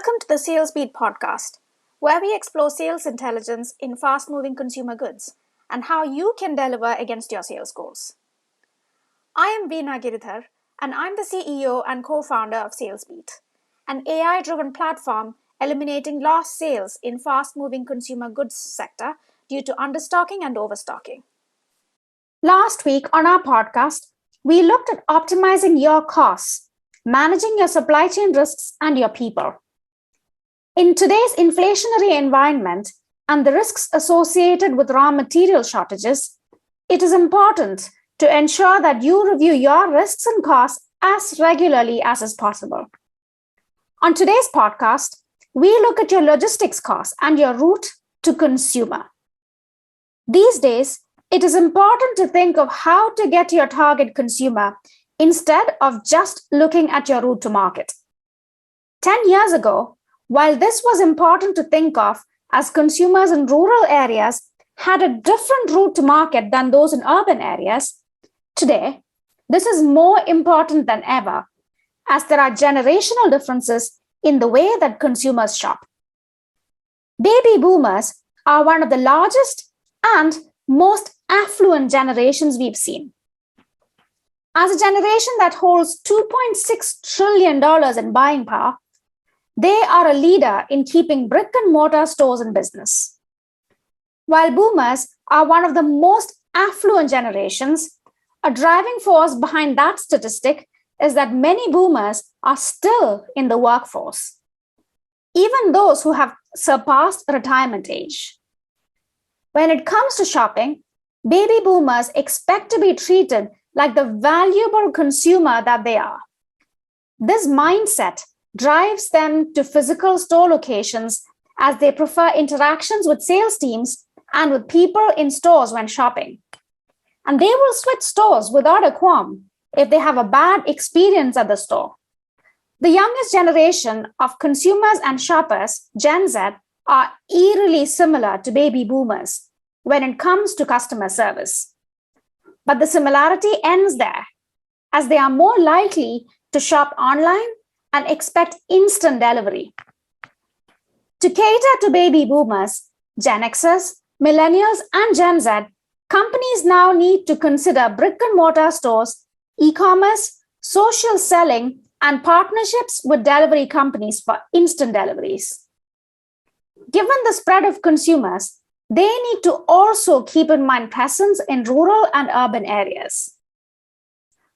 Welcome to the Sales Beat podcast, where we explore sales intelligence in fast-moving consumer goods and how you can deliver against your sales goals. I am Veena Giridhar, and I'm the CEO and co-founder of SalesBeat, an AI-driven platform eliminating lost sales in fast-moving consumer goods sector due to understocking and overstocking. Last week on our podcast, we looked at optimizing your costs, managing your supply chain risks, and your people. In today's inflationary environment and the risks associated with raw material shortages, it is important to ensure that you review your risks and costs as regularly as is possible. On today's podcast, we look at your logistics costs and your route to consumer. These days, it is important to think of how to get to your target consumer instead of just looking at your route to market. 10 years ago, while this was important to think of, as consumers in rural areas had a different route to market than those in urban areas, today, this is more important than ever, as there are generational differences in the way that consumers shop. Baby boomers are one of the largest and most affluent generations we've seen. As a generation that holds $2.6 trillion in buying power, they are a leader in keeping brick and mortar stores in business. While boomers are one of the most affluent generations, a driving force behind that statistic is that many boomers are still in the workforce, even those who have surpassed retirement age. When it comes to shopping, baby boomers expect to be treated like the valuable consumer that they are. This mindset drives them to physical store locations as they prefer interactions with sales teams and with people in stores when shopping. And they will switch stores without a qualm if they have a bad experience at the store. The youngest generation of consumers and shoppers, Gen Z, are eerily similar to baby boomers when it comes to customer service. But the similarity ends there, as they are more likely to shop online and expect instant delivery. To cater to baby boomers, Gen Xers, millennials, and Gen Z, companies now need to consider brick and mortar stores, e-commerce, social selling, and partnerships with delivery companies for instant deliveries. Given the spread of consumers, they need to also keep in mind presence in rural and urban areas.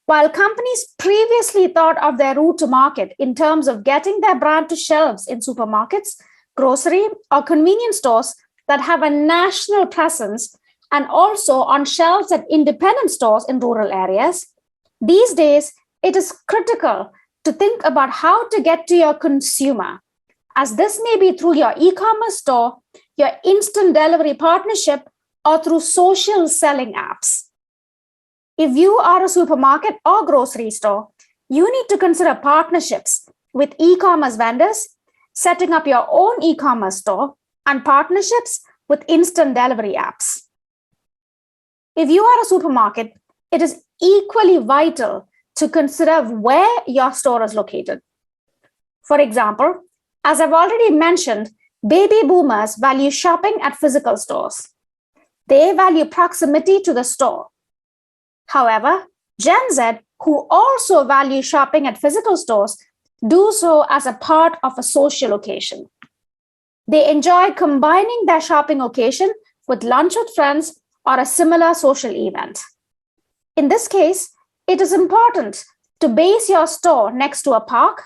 While companies previously thought of their route to market in terms of getting their brand to shelves in supermarkets, grocery, or convenience stores that have a national presence, and also on shelves at independent stores in rural areas, these days it is critical to think about how to get to your consumer, as this may be through your e-commerce store, your instant delivery partnership, or through social selling apps. If you are a supermarket or grocery store, you need to consider partnerships with e-commerce vendors, setting up your own e-commerce store, and partnerships with instant delivery apps. If you are a supermarket, it is equally vital to consider where your store is located. For example, as I've already mentioned, baby boomers value shopping at physical stores. They value proximity to the store. However, Gen Z, who also value shopping at physical stores, do so as a part of a social occasion. They enjoy combining their shopping occasion with lunch with friends or a similar social event. In this case, it is important to base your store next to a park,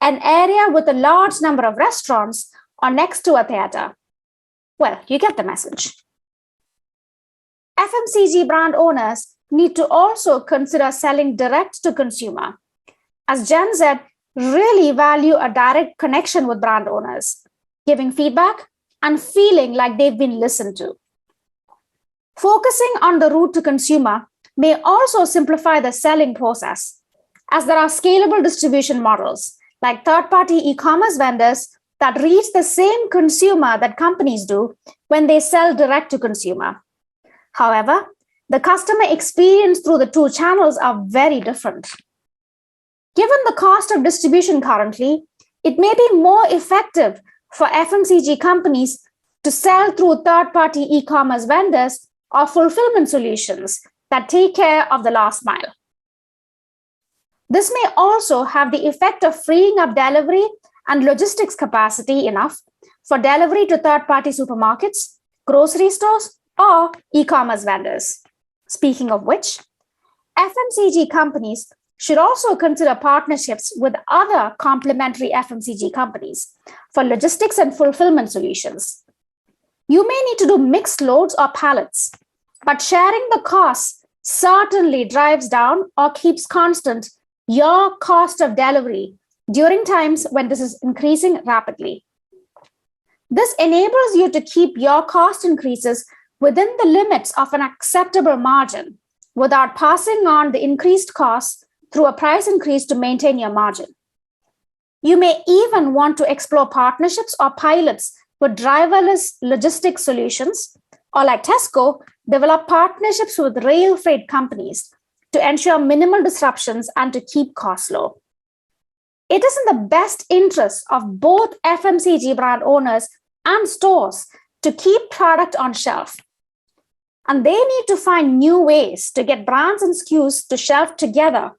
an area with a large number of restaurants, or next to a theater. Well, you get the message. FMCG brand owners need to also consider selling direct to consumer, as Gen Z really value a direct connection with brand owners, giving feedback and feeling like they've been listened to. Focusing on the route to consumer may also simplify the selling process, as there are scalable distribution models like third-party e-commerce vendors that reach the same consumer that companies do when they sell direct to consumer. However, the customer experience through the two channels are very different. Given the cost of distribution currently, It may be more effective for FMCG companies to sell through third-party e-commerce vendors or fulfillment solutions that take care of the last mile. This may also have the effect of freeing up delivery and logistics capacity enough for delivery to third-party supermarkets, grocery stores, or e-commerce vendors. Speaking of which, FMCG companies should also consider partnerships with other complementary FMCG companies for logistics and fulfillment solutions. You may need to do mixed loads or pallets, but sharing the costs certainly drives down or keeps constant your cost of delivery during times when this is increasing rapidly. This enables you to keep your cost increases within the limits of an acceptable margin without passing on the increased costs through a price increase to maintain your margin. You may even want to explore partnerships or pilots with driverless logistics solutions, or like Tesco, develop partnerships with rail freight companies to ensure minimal disruptions and to keep costs low. It is in the best interest of both FMCG brand owners and stores to keep product on shelf. And they need to find new ways to get brands and SKUs to shelf together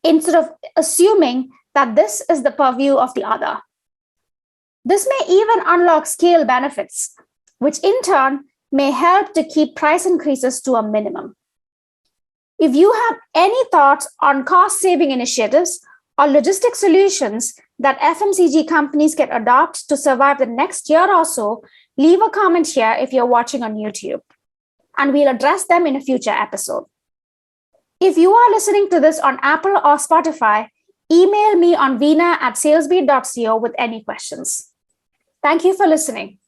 instead of assuming that this is the purview of the other. This may even unlock scale benefits, which in turn may help to keep price increases to a minimum. If you have any thoughts on cost-saving initiatives or logistic solutions that FMCG companies can adopt to survive the next year or so, leave a comment here if you're watching on YouTube, and we'll address them in a future episode. If you are listening to this on Apple or Spotify, email me on veena@salesbeat.co with any questions. Thank you for listening.